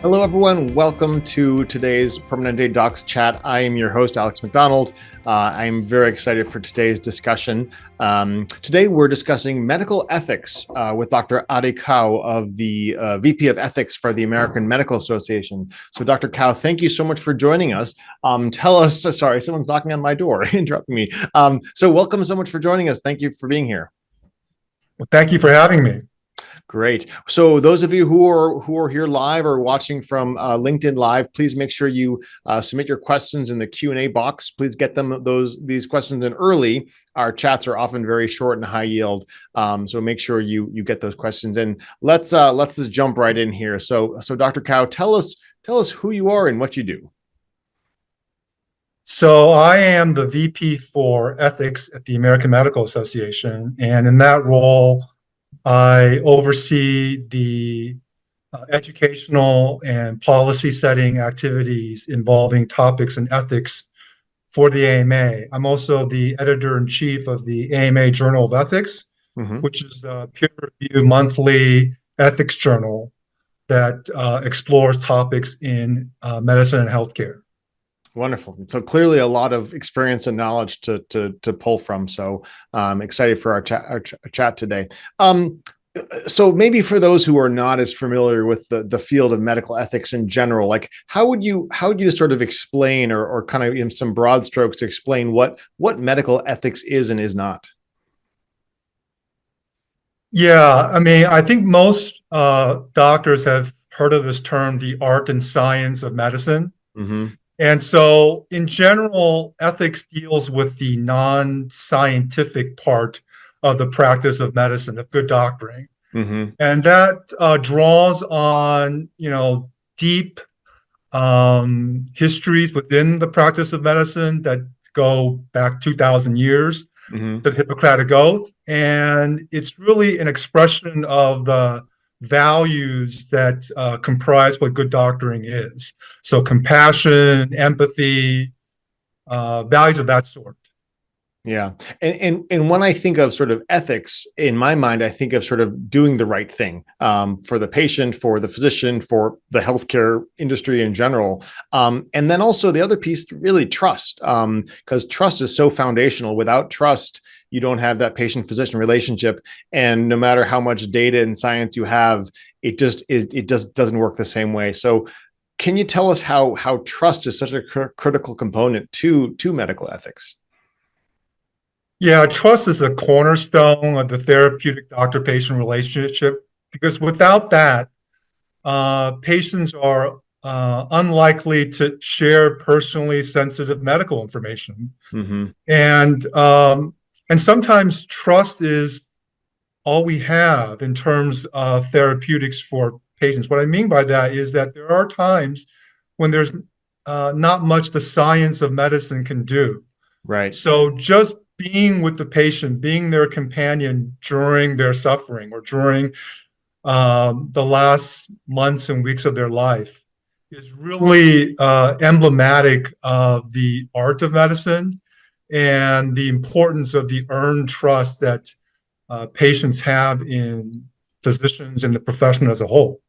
Hello, everyone. Welcome to today's Permanente Docs Chat. I am your host, Alex McDonald. I'm very excited for today's discussion. Today, we're discussing medical ethics with Dr. Audiey Kao of the VP of Ethics for the American Medical Association. So, Dr. Kao, thank you so much for joining us. Tell us, sorry, someone's knocking on my door, interrupting me. So welcome so much for joining us. Thank you for being here. Well, thank you for having me. Great. So those of you who are here live or watching from LinkedIn Live, please make sure you submit your questions in the Q&A box. Please get these questions in early. Our chats are often very short and high yield, so make sure you get those questions in. Let's just jump right in here. So Dr. Kao, tell us who you are and what you do. So I am the VP for Ethics at the American Medical Association, and in that role, I oversee the educational and policy setting activities involving topics in ethics for the AMA. I'm also the editor-in-chief of the AMA Journal of Ethics, which is a peer-reviewed monthly ethics journal that explores topics in medicine and healthcare. Wonderful. So clearly a lot of experience and knowledge to pull from. So I'm excited for our chat today. So maybe for those who are not as familiar with the field of medical ethics in general, like how would you sort of explain or kind of in some broad strokes explain what medical ethics is and is not? Yeah, I mean, I think most doctors have heard of this term, the art and science of medicine. And so in general, ethics deals with the non-scientific part of the practice of medicine, of good doctoring. And that draws on, deep histories within the practice of medicine that go back 2,000 years to the Hippocratic Oath. And it's really an expression of the values that comprise what good doctoring is. So compassion, empathy, values of that sort. Yeah. And when I think of sort of ethics in my mind, I think of sort of doing the right thing for the patient, for the physician, for the healthcare industry in general. And then also the other piece, really trust, because trust is so foundational. Without trust, you don't have that patient-physician relationship. And no matter how much data and science you have, it just doesn't work the same way. So can you tell us how trust is such a critical component to medical ethics? Yeah, trust is a cornerstone of the therapeutic doctor-patient relationship, because without that, patients are unlikely to share personally sensitive medical information. And sometimes trust is all we have in terms of therapeutics for patients. What I mean by that is that there are times when there's not much the science of medicine can do. Right. So just being with the patient, being their companion during their suffering or during the last months and weeks of their life is really emblematic of the art of medicine and the importance of the earned trust that patients have in physicians and the profession as a whole.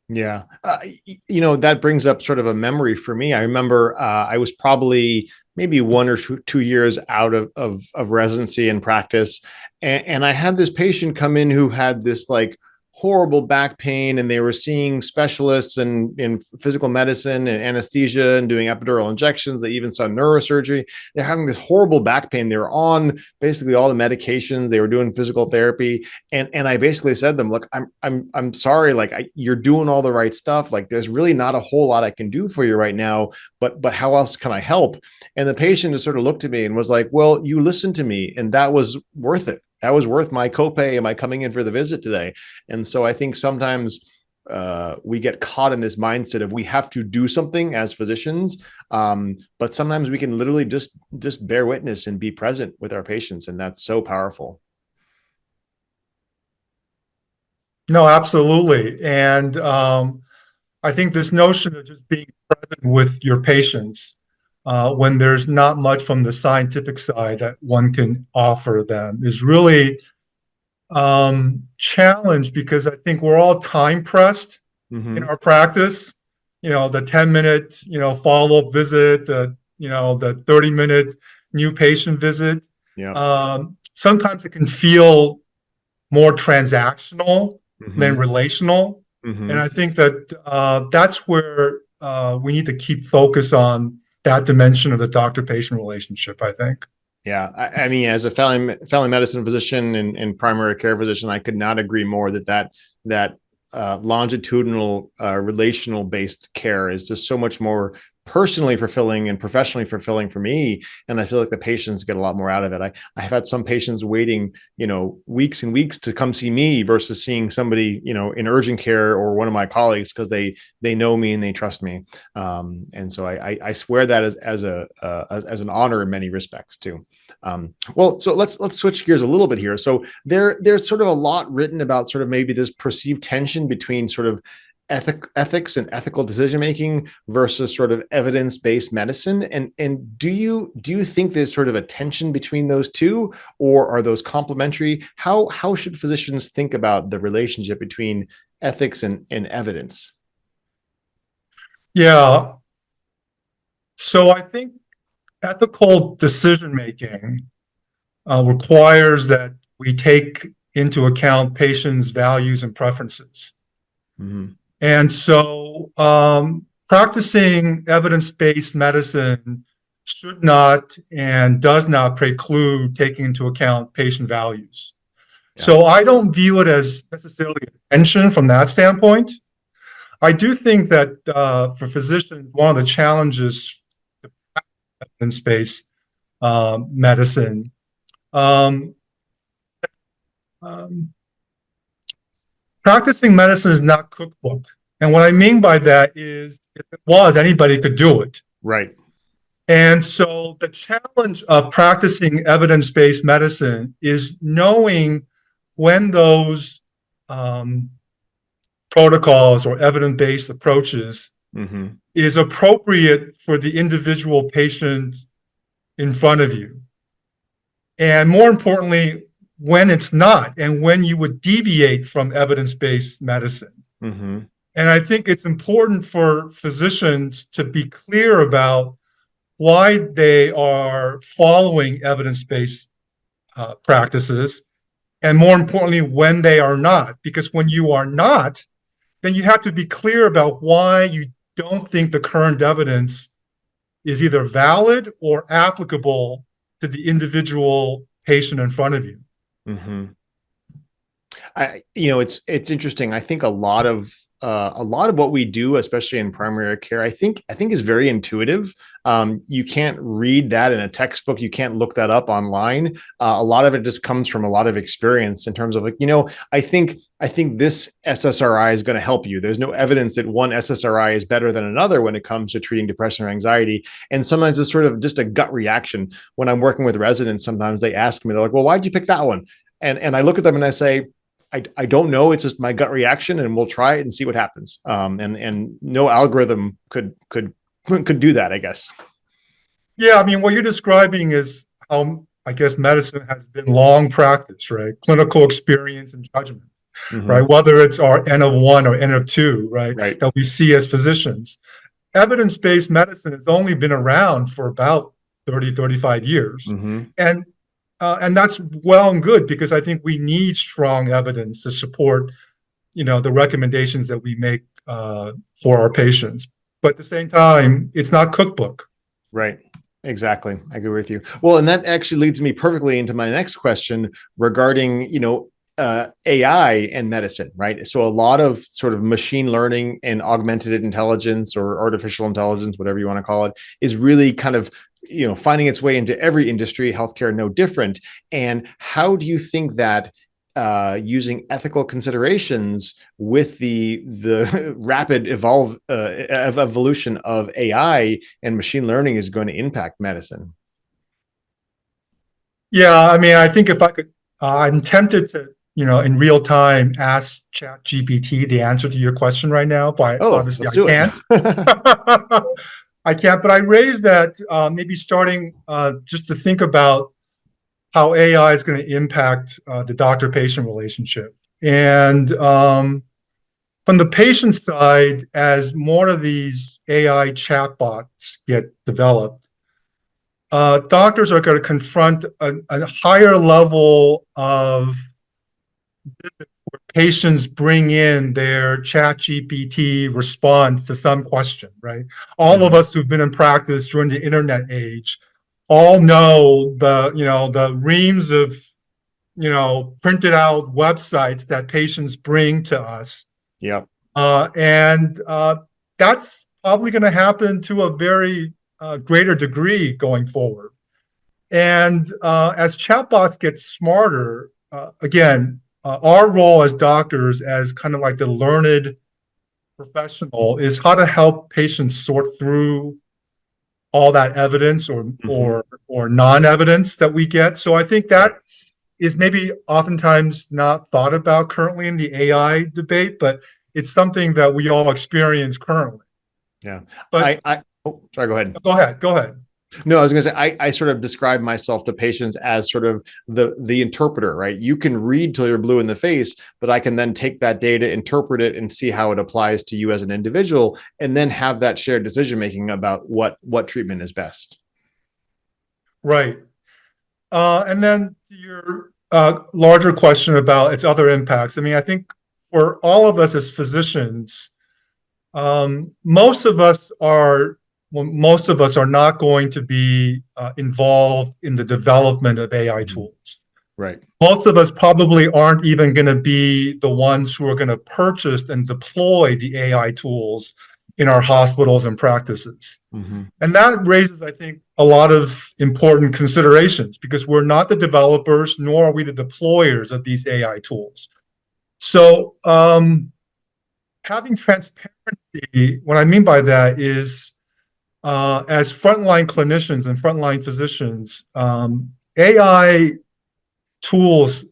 Yeah. That brings up sort of a memory for me. I remember I was probably maybe 1 or 2 years out of residency and practice. And I had this patient come in who had this like horrible back pain, and they were seeing specialists in physical medicine and anesthesia and doing epidural injections. They even saw neurosurgery. They're having this horrible back pain. They were on basically all the medications. They were doing physical therapy. And I basically said to them, look, I'm sorry, like you're doing all the right stuff. Like there's really not a whole lot I can do for you right now, but how else can I help? And the patient just sort of looked at me and was like, well, you listened to me and that was worth it. That was worth my copay. Am I coming in for the visit today? And so I think sometimes we get caught in this mindset of we have to do something as physicians, but sometimes we can literally just bear witness and be present with our patients, and that's so powerful. No, absolutely. And I think this notion of just being present with your patients when there's not much from the scientific side that one can offer them is really challenged, because I think we're all time pressed in our practice. the 10-minute, follow-up visit, the 30-minute new patient visit. Yeah. Sometimes it can feel more transactional than Hmm. relational. And Hmm. I think that that's where we need to keep focus on that dimension of the doctor-patient relationship, I think. Yeah, I mean, as a family medicine physician and primary care physician, I could not agree more that longitudinal relational based care is just so much more personally fulfilling and professionally fulfilling for me. And I feel like the patients get a lot more out of it. I've had some patients waiting, weeks and weeks to come see me versus seeing somebody, in urgent care or one of my colleagues because they know me and they trust me. And so I swear that as an honor in many respects too. Well, so let's switch gears a little bit here. So there's sort of a lot written about sort of maybe this perceived tension between sort of ethics and ethical decision making versus sort of evidence-based medicine. And do you think there's sort of a tension between those two, or are those complementary? How should physicians think about the relationship between ethics and evidence? Yeah. So I think ethical decision making requires that we take into account patients' values and preferences. Mm-hmm. And so practicing evidence-based medicine should not and does not preclude taking into account patient values. Yeah. So I don't view it as necessarily a tension from that standpoint. I do think that for physicians, one of the challenges in space medicine, um, um, practicing medicine is not cookbook. And what I mean by that is, if it was, anybody could do it. Right. And so the challenge of practicing evidence-based medicine is knowing when those um, protocols or evidence-based approaches Mm-hmm. is appropriate for the individual patient in front of you. And more importantly, when it's not, and when you would deviate from evidence-based medicine. Mm-hmm. And I think it's important for physicians to be clear about why they are following evidence-based practices, and more importantly, when they are not. Because when you are not, then you have to be clear about why you don't think the current evidence is either valid or applicable to the individual patient in front of you. Mm-hmm. It's interesting. I think a lot of what we do, especially in primary care, I think is very intuitive. You can't read that in a textbook. You can't look that up online. A lot of it just comes from a lot of experience in terms of like, I think this SSRI is going to help you. There's no evidence that one SSRI is better than another when it comes to treating depression or anxiety. And sometimes it's sort of just a gut reaction. When I'm working with residents, sometimes they ask me, they're like, well, why'd you pick that one? And I look at them and I say, I don't know. It's just my gut reaction, and we'll try it and see what happens. And no algorithm could do that, I guess. Yeah, I mean, what you're describing is how, I guess, medicine has been long practice, right? Clinical experience and judgment, right? Mm-hmm. Whether it's our N of one or N of two, right? Right. That we see as physicians. Evidence-based medicine has only been around for about 30, 35 years. Mm-hmm. And that's well and good, because I think we need strong evidence to support, the recommendations that we make for our patients. But at the same time, it's not cookbook. Right. Exactly. I agree with you. Well, and that actually leads me perfectly into my next question regarding, AI and medicine, right? So a lot of sort of machine learning and augmented intelligence or artificial intelligence, whatever you want to call it, is really kind of, finding its way into every industry, healthcare no different. And how do you think that using ethical considerations with the rapid evolution of AI and machine learning is going to impact medicine? Yeah, I mean, I think if I could, I'm tempted to, in real time ask Chat GPT the answer to your question right now, but Oh, obviously let's I do it. can't. I can't, but I raised that maybe starting just to think about how AI is going to impact the doctor-patient relationship. And From the patient side, as more of these AI chatbots get developed, doctors are going to confront a higher level of patients bring in their chat GPT response to some question, right? All of us who've been in practice during the internet age all know the reams of, printed out websites that patients bring to us. Yep. And that's probably going to happen to a very greater degree going forward. And as chatbots get smarter, again, our role as doctors, as kind of like the learned professional, is how to help patients sort through all that evidence or non-evidence that we get. So I think that is maybe oftentimes not thought about currently in the AI debate, but it's something that we all experience currently. Yeah. But Oh, sorry, go ahead. go ahead. No, I was going to say, I sort of describe myself to patients as sort of the interpreter, right? You can read till you're blue in the face, but I can then take that data, interpret it, and see how it applies to you as an individual, and then have that shared decision making about what treatment is best. Right. And then your larger question about its other impacts. I mean, I think for all of us as physicians, most of us are not going to be involved in the development of AI tools. Right. Most of us probably aren't even going to be the ones who are going to purchase and deploy the AI tools in our hospitals and practices. And that raises, I think, a lot of important considerations because we're not the developers, nor are we the deployers of these AI tools. So having transparency, what I mean by that is as frontline clinicians and frontline physicians, AI tools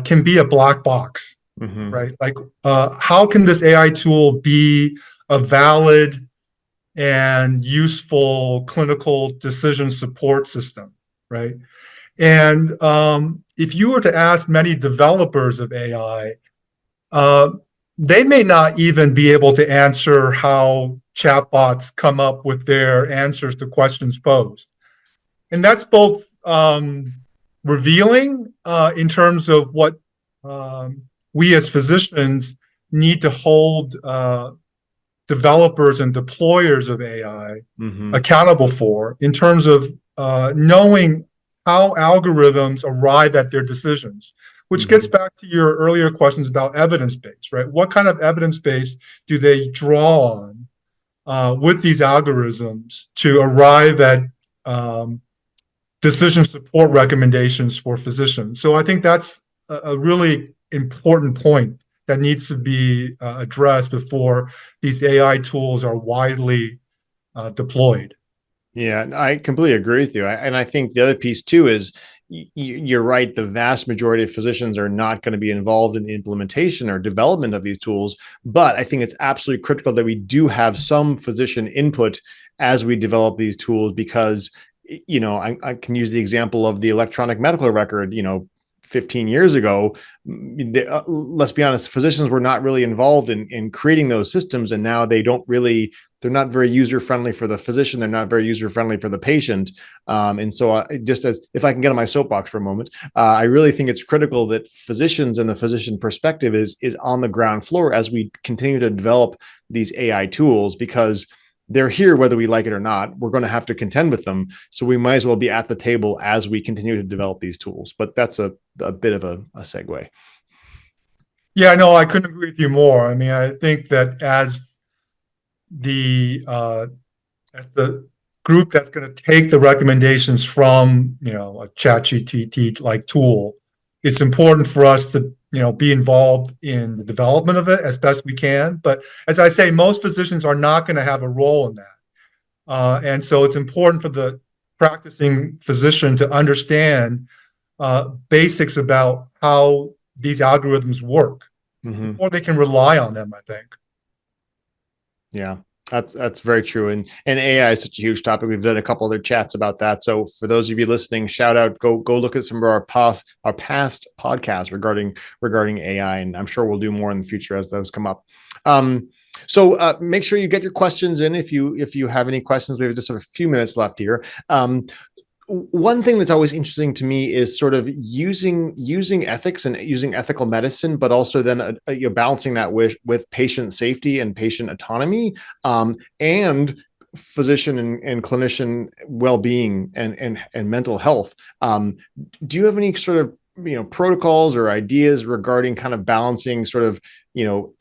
can be a black box, right? Like, how can this AI tool be a valid and useful clinical decision support system, right? And if you were to ask many developers of AI, they may not even be able to answer how chatbots come up with their answers to questions posed. And that's both revealing in terms of what we as physicians need to hold developers and deployers of AI accountable for, in terms of knowing how algorithms arrive at their decisions, which gets back to your earlier questions about evidence base, right? What kind of evidence base do they draw on with these algorithms to arrive at decision support recommendations for physicians? So I think that's a really important point that needs to be addressed before these AI tools are widely deployed. Yeah, I completely agree with you. And I think the other piece too is you're right. The vast majority of physicians are not going to be involved in the implementation or development of these tools. But I think it's absolutely critical that we do have some physician input as we develop these tools, because, I can use the example of the electronic medical record, 15 years ago. Let's be honest, physicians were not really involved in creating those systems. And now they're not very user-friendly for the physician. They're not very user-friendly for the patient. And so just as if I can get on my soapbox for a moment, I really think it's critical that physicians and the physician perspective is on the ground floor as we continue to develop these AI tools, because they're here whether we like it or not. We're going to have to contend with them. So we might as well be at the table as we continue to develop these tools. But that's a bit of a segue. Yeah, no, I couldn't agree with you more. I mean, I think that as the group that's going to take the recommendations from a ChatGPT like tool, it's important for us to be involved in the development of it as best we can. But as I say, most physicians are not going to have a role in that, and so it's important for the practicing physician to understand basics about how these algorithms work before they can rely on them, I think. Yeah. That's very true, and AI is such a huge topic. We've done a couple other chats about that. So for those of you listening, shout out, go look at some of our past podcasts regarding AI, and I'm sure we'll do more in the future as those come up. So make sure you get your questions in if you have any questions. We have just a few minutes left here. One thing that's always interesting to me is sort of using ethics and using ethical medicine, but also then you're balancing that with patient safety and patient autonomy, and physician and clinician well-being and mental health. Do you have any sort of protocols or ideas regarding kind of balancing sort of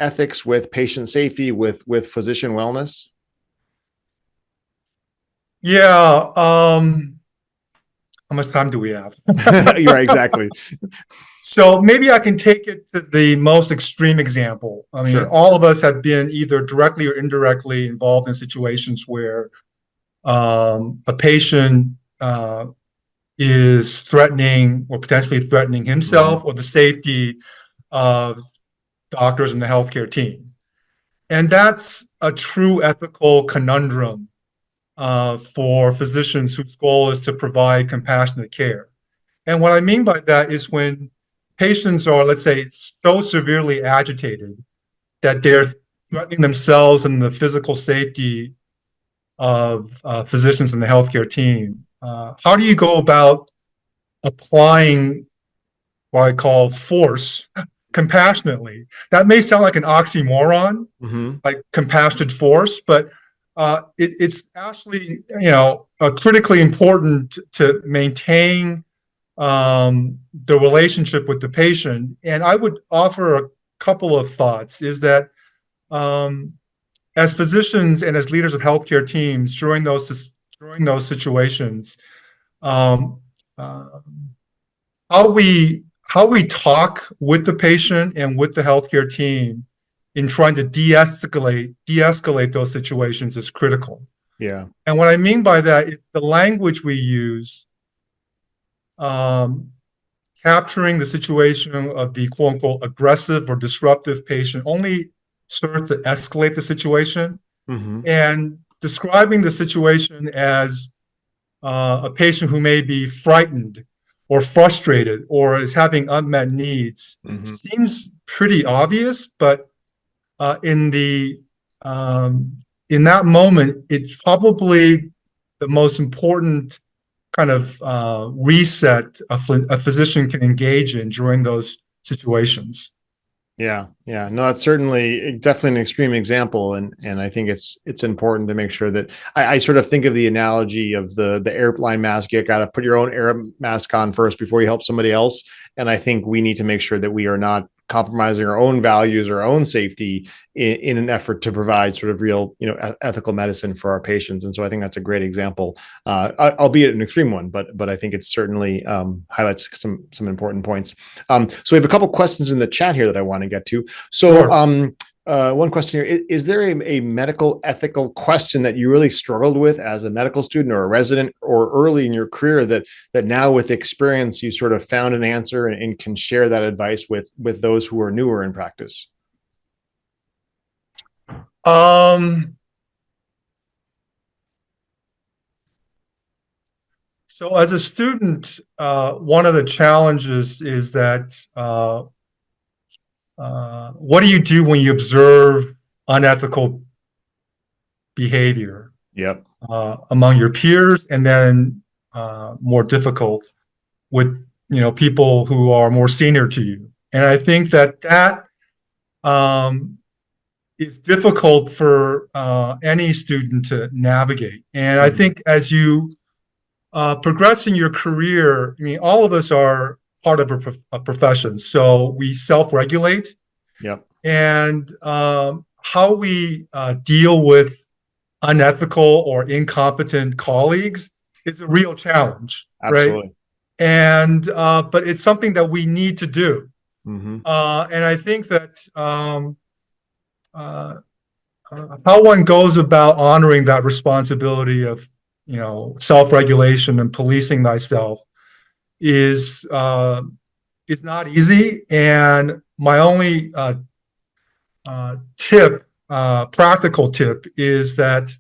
ethics with patient safety with physician wellness? Yeah. How much time do we have? You're right, exactly. So maybe I can take it to the most extreme example. I mean, Sure. all of us have been either directly or indirectly involved in situations where a patient is threatening or potentially threatening himself or the safety of doctors and the healthcare team. And that's a true ethical conundrum for physicians whose goal is to provide compassionate care. And what I mean by that is when patients are, let's say, so severely agitated that they're threatening themselves and the physical safety of physicians and the healthcare team. How do you go about applying what I call force compassionately? That may sound like an oxymoron, Mm-hmm. like compassionate force, but it's actually, critically important to maintain the relationship with the patient. And I would offer a couple of thoughts is that as physicians and as leaders of healthcare teams during those situations, um, uh, how we talk with the patient and with the healthcare team in trying to de-escalate those situations is critical. Yeah. And what I mean by that is the language we use, capturing the situation of the quote unquote aggressive or disruptive patient only serves to escalate the situation. Mm-hmm. And describing the situation as a patient who may be frightened or frustrated or is having unmet needs Mm-hmm. seems pretty obvious, but in the in that moment, it's probably the most important kind of reset a physician can engage in during those situations. Yeah, yeah, no, it's certainly definitely an extreme example, and I think it's important to make sure that I sort of think of the analogy of the airline mask. You got to put your own air mask on first before you help somebody else, and I think we need to make sure that we are not compromising our own values, our own safety in an effort to provide sort of real, ethical medicine for our patients. And so I think that's a great example, albeit an extreme one, but I think it certainly highlights some important points. So we have a couple questions in the chat here that I want to get to. So Sure. one question here, is there a medical ethical question that you really struggled with as a medical student or a resident or early in your career that now with experience you sort of found an answer and can share that advice with those who are newer in practice? So as a student, one of the challenges is that what do you do when you observe unethical behavior Yep. among your peers, and then more difficult with people who are more senior to you? And I think that is difficult for any student to navigate. And I Mm-hmm. think as you progress in your career, I mean, all of us are part of a profession, so we self-regulate, Yep. and how we deal with unethical or incompetent colleagues is a real challenge, right? Absolutely. And but it's something that we need to do, Mm-hmm. and I think that uh, how one goes about honoring that responsibility of self-regulation and policing thyself is not easy. And my only tip practical tip is that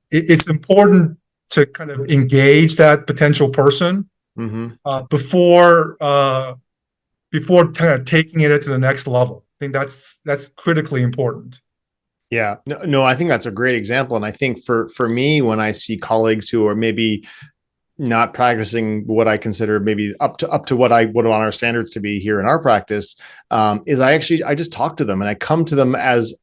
it's important to kind of engage that potential person before kind of taking it to the next level. I think that's critically important. Yeah, no, I think that's a great example. And I think for me, when I see colleagues who are maybe not practicing what I consider maybe up to what I would want our standards to be here in our practice, is I just talk to them and I come to them as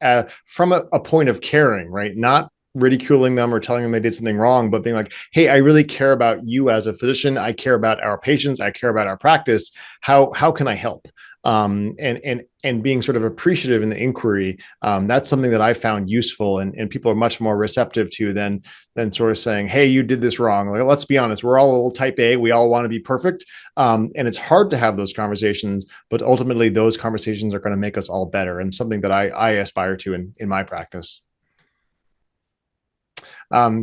from a point of caring, right? Not ridiculing them or telling them they did something wrong, but being like, hey, I really care about you as a physician. I care about our patients. I care about our practice. How can I help? And being sort of appreciative in the inquiry, that's something that I found useful, and people are much more receptive to than sort of saying, hey, you did this wrong. Like, let's be honest, we're all a little type A, we all want to be perfect, and it's hard to have those conversations, but ultimately those conversations are going to make us all better, and something that I aspire to in my practice.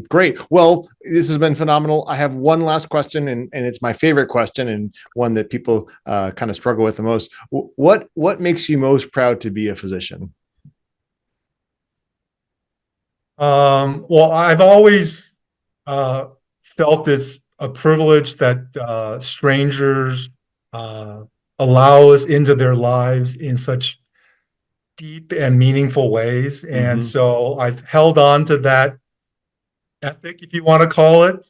Great. Well, this has been phenomenal. I have one last question, and it's my favorite question, and one that people kind of struggle with the most. What makes you most proud to be a physician? Well, I've always felt it's a privilege that strangers allow us into their lives in such deep and meaningful ways. And so I've held on to that ethic, if you want to call it,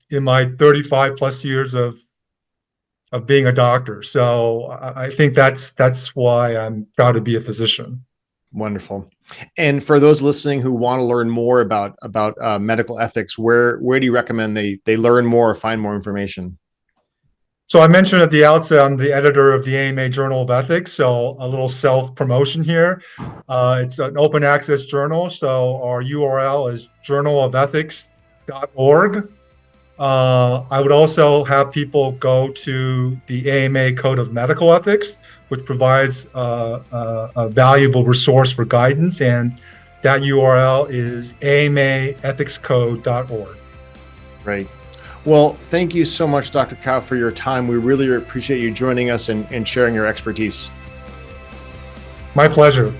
in my 35 plus years of being a doctor. So I think that's why I'm proud to be a physician. Wonderful. And for those listening who want to learn more about medical ethics, where do you recommend they learn more or find more information? So I mentioned at the outset, I'm the editor of the AMA Journal of Ethics. So a little self-promotion here. It's an open access journal. So our URL is journalofethics.org. I would also have people go to the AMA Code of Medical Ethics, which provides a valuable resource for guidance. And that URL is amaethicscode.org. Right. Well, thank you so much, Dr. Kao, for your time. We really appreciate you joining us and sharing your expertise. My pleasure.